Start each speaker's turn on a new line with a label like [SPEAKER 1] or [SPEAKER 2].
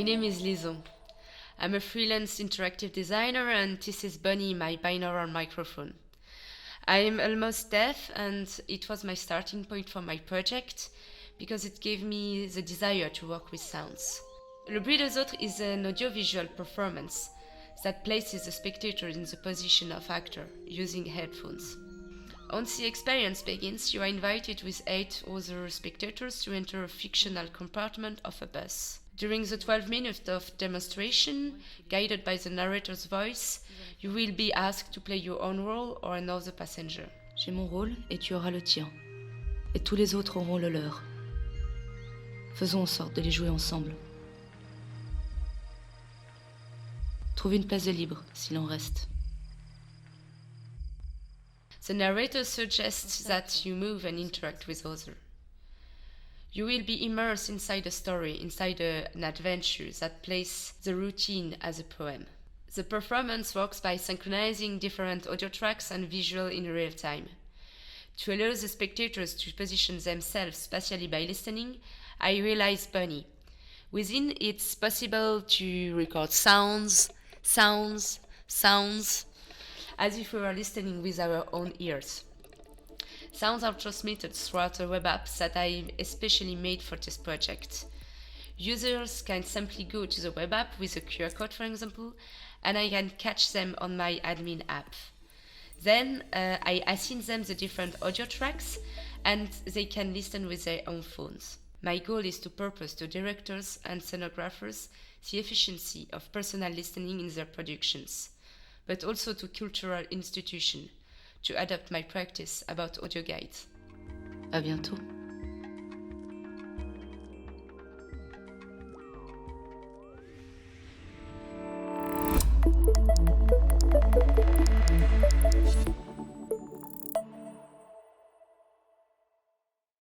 [SPEAKER 1] name is LISON. I'm a freelance interactive designer and this is Bunny, my binaural microphone. I'm almost deaf and it was my starting point for my project because it gave me the desire to work with sounds. Le bruit des autres is an audiovisual performance that places the spectator in the position of actor using headphones. Once the experience begins, you are invited with 8 other spectators to enter a fictional compartment of a bus. During the 12 minutes of demonstration, guided by the narrator's voice, you will be asked to play your own role or another passenger.
[SPEAKER 2] J'ai mon rôle et tu auras le tien. Et tous les autres auront le leur. Faisons en sorte de les jouer ensemble. Trouve une place de libre, s'il en reste.
[SPEAKER 1] The narrator suggests that you move and interact with others. You will be immersed inside a story, inside an adventure that plays the routine as a poem. The performance works by synchronizing different audio tracks and visual in real time. To allow the spectators to position themselves spatially by listening, I realized Bunny. Within it's possible to record sounds, as if we were listening with our own ears. Sounds are transmitted throughout a web app that I especially made for this project. Users can simply go to the web app with a QR code, for example, and I can catch them on my admin app. Then I assign them the different audio tracks and they can listen with their own phones. My goal is to purpose to directors and scenographers the efficiency of personal listening in their productions, but also to cultural institutions to adapt my practice about audio guides.
[SPEAKER 2] À bientôt.